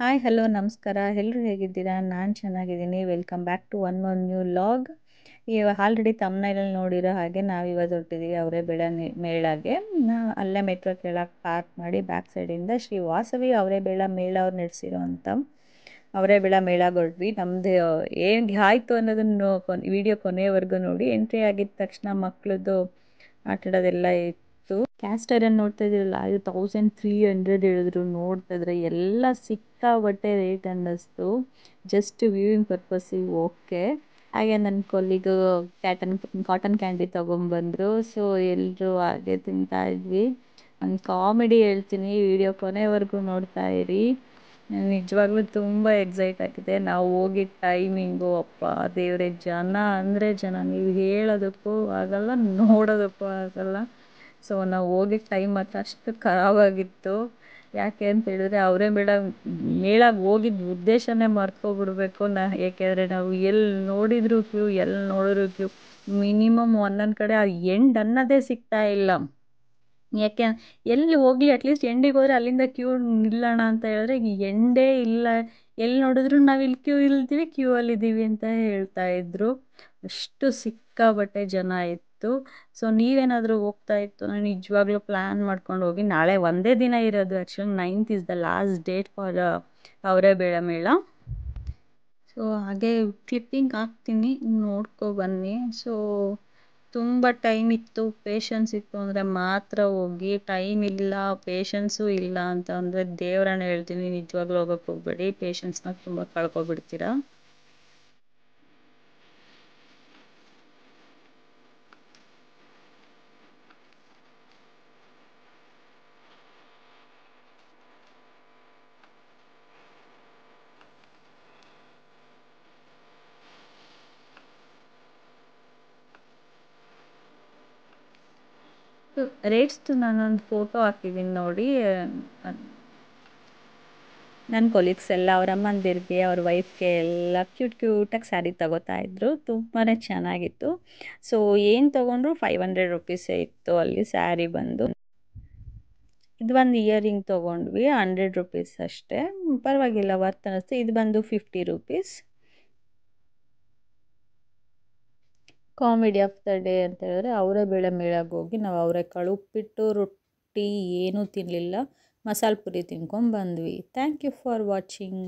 Hi hello ನಮಸ್ಕಾರ ಎಲ್ಲರೂ ಹೇಗಿದ್ದೀರಾ? ನಾನು ಚೆನ್ನಾಗಿದ್ದೀನಿ. Welcome back to one more new vlog. ಇವಾಗ ಆಲ್ರೆಡಿ ತಮ್ನೈಲಲ್ಲಿ ನೋಡಿರೋ ಹಾಗೆ ನಾವಿವತ್ತು ಹೊರಟಿದ್ದೀವಿ ಅವರೇ ಬೆಳೆ ಮೇಳಗೆ. ಅಲ್ಲೇ ಮೆಟ್ರೋ ಕೆಳಗೆ ಪಾರ್ಕ್ ಮಾಡಿ ಬ್ಯಾಕ್ ಸೈಡಿಂದ ಶ್ರೀ ವಾಸವಿ ಅವರೇ ಬೆಳೆ ಮೇಳ ಅವ್ರು ನಡೆಸಿರೋ ಅಂಥ ಅವರೇ ಬೆಳೆ ಮೇಳಗೆ ಹೊರಟ್ವಿ. ನಮ್ಮದು ಏನು ಆಯಿತು ಅನ್ನೋದನ್ನು ವಿಡಿಯೋ ಕೊನೆಯವರೆಗೂ ನೋಡಿ. ಎಂಟ್ರಿ ಆಗಿದ ತಕ್ಷಣ ಮಕ್ಕಳದ್ದು ಆಟಾಡೋದೆಲ್ಲ ಇತ್ತು. ಕ್ಯಾಸ್ಟರ್ ಏನು ನೋಡ್ತಾ ಇದ್ದಿರಲ್ಲ, ಅದು 1300 ಹೇಳಿದ್ರು. ನೋಡ್ತಾ ಇದ್ರೆ ಎಲ್ಲ ಸಿಕ್ಕಾಬಟ್ಟೆ ರೇಟ್ ಅನ್ನಿಸ್ತು. ಜಸ್ಟ್ ವ್ಯೂವಿಂಗ್ ಪರ್ಪಸ್ಸಿಗೆ ಓಕೆ. ಹಾಗೆ ನನ್ನ ಕೊಲ್ಲಿಗೂ ಕಾಟನ್ ಕ್ಯಾಂಡಿ ತೊಗೊಂಬಂದರು. ಸೊ ಎಲ್ಲರೂ ಹಾಗೆ ತಿಂತಾ ಇದ್ವಿ. ಒಂದು ಕಾಮಿಡಿ ಹೇಳ್ತೀನಿ, ವಿಡಿಯೋ ಕೊನೆವರೆಗೂ ನೋಡ್ತಾ ಇರಿ. ನಿಜವಾಗ್ಲೂ ತುಂಬ ಎಕ್ಸೈಟ್ ಆಗಿದೆ. ನಾವು ಹೋಗಿದ್ದ ಟೈಮಿಂಗು ಅಪ್ಪ ದೇವರೇ, ಜನ ಅಂದರೆ ಜನ, ನೀವು ಹೇಳೋದಕ್ಕೂ ಆಗಲ್ಲ, ನೋಡೋದಕ್ಕೂ ಆಗಲ್ಲ. ಸೊ ನಾವು ಹೋಗಿದ್ದ ಟೈಮ್ ಮಾತ್ರ ಅಷ್ಟು ಖರಾಬಾಗಿತ್ತು. ಯಾಕೆ ಅಂತ ಹೇಳಿದ್ರೆ ಅವರೇ ಮೇಳಗೆ ಹೋಗಿದ್ದ ಉದ್ದೇಶನೇ ಮರ್ತೋಗ್ಬಿಡ್ಬೇಕು. ಏಕೆಂದರೆ ನಾವು ಎಲ್ಲಿ ನೋಡಿದ್ರು ಕ್ಯೂ ಮಿನಿಮಮ್ ಒಂದೊಂದು ಕಡೆ ಆ ಎಂಡ್ ಅನ್ನೋದೇ ಸಿಗ್ತಾ ಇಲ್ಲ. ಯಾಕೆ ಎಲ್ಲಿ ಹೋಗಲಿ, ಅಟ್ಲೀಸ್ಟ್ ಎಂಡಿಗೆ ಹೋದರೆ ಅಲ್ಲಿಂದ ಕ್ಯೂ ನಿಲ್ಲೋಣ ಅಂತ ಹೇಳಿದ್ರೆ ಎಂಡೇ ಇಲ್ಲ. ಎಲ್ಲಿ ನೋಡಿದ್ರು ನಾವು ಇಲ್ಲಿ ಕ್ಯೂ ಅಲ್ಲಿದ್ದೀವಿ ಅಂತ ಹೇಳ್ತಾ ಇದ್ರು. ಅಷ್ಟು ಸಿಕ್ಕಾಬಟ್ಟೆ ಜನ ಇತ್ತು. ಸೊ ನೀವೇನಾದರೂ ಹೋಗ್ತಾ ಇತ್ತು ನಾನು ನಿಜವಾಗ್ಲೂ ಪ್ಲ್ಯಾನ್ ಮಾಡ್ಕೊಂಡು ಹೋಗಿ. ನಾಳೆ ಒಂದೇ ದಿನ ಇರೋದು. Actually 9th is the last date for ಅವರೇ ಬೆಳೆ ಮೇಳ. ಸೊ ಹಾಗೆ ಕ್ಲಿಪ್ಪಿಂಗ್ ಹಾಕ್ತೀನಿ, ನೋಡ್ಕೊಬನ್ನಿ. ಸೊ ತುಂಬ ಟೈಮ್ ಇತ್ತು, ಪೇಷನ್ಸ್ ಇತ್ತು ಅಂದರೆ ಮಾತ್ರ ಹೋಗಿ. ಟೈಮ್ ಇಲ್ಲ, ಪೇಷನ್ಸು ಇಲ್ಲ ಅಂತ ಅಂದರೆ ದೇವರನ್ನ ಹೇಳ್ತೀನಿ, ನಿಜವಾಗ್ಲೂ ಹೋಗೋಕ್ಕೆ ಹೋಗ್ಬೇಡಿ. ಪೇಷನ್ಸ್ನ ತುಂಬ ಕಳ್ಕೊಬಿಡ್ತೀರಾ. ರೇಟ್ಸ್ದು ನಾನೊಂದು ಫೋಟೋ ಹಾಕಿದ್ದೀನಿ ನೋಡಿ. ನನ್ನ ಕೊಲೀಗ್ಸ್ ಎಲ್ಲ ಅವ್ರ ಅಮ್ಮಂದಿರಿಗೆ ಅವ್ರ ವೈಫ್ಗೆ ಎಲ್ಲ ಕ್ಯೂಟಾಗಿ ಸ್ಯಾರಿ ತಗೋತಾ ಇದ್ರು. ತುಂಬಾ ಚೆನ್ನಾಗಿತ್ತು. ಸೊ ಏನು ತೊಗೊಂಡ್ರು 500 ರುಪೀಸೇ ಇತ್ತು ಅಲ್ಲಿ ಸ್ಯಾರಿ ಬಂದು. ಇದು ಒಂದು ಇಯರಿಂಗ್ ತೊಗೊಂಡ್ವಿ, 100 ರುಪೀಸ್ ಅಷ್ಟೇ. ಪರವಾಗಿಲ್ಲ, ವರ್ತ್ ಅನ್ನಿಸ್ತು. ಇದು ಬಂದು 50 rupees. Comedy of the day ಅಂತ ಹೇಳಿದ್ರೆ ಅವರೇ ಬೇಳೆ ಮೇಳಕ್ಕೆ ಹೋಗಿ ನಾವು ಅವರೆಕಾಳು ಉಪ್ಪಿಟ್ಟು ರೊಟ್ಟಿ ಏನೂ ತಿನ್ನಲಿಲ್ಲ, ಮಸಾಲೆ ಪುರಿ ತಿನ್ಕೊಂಡು ಬಂದ್ವಿ. Thank you for watching.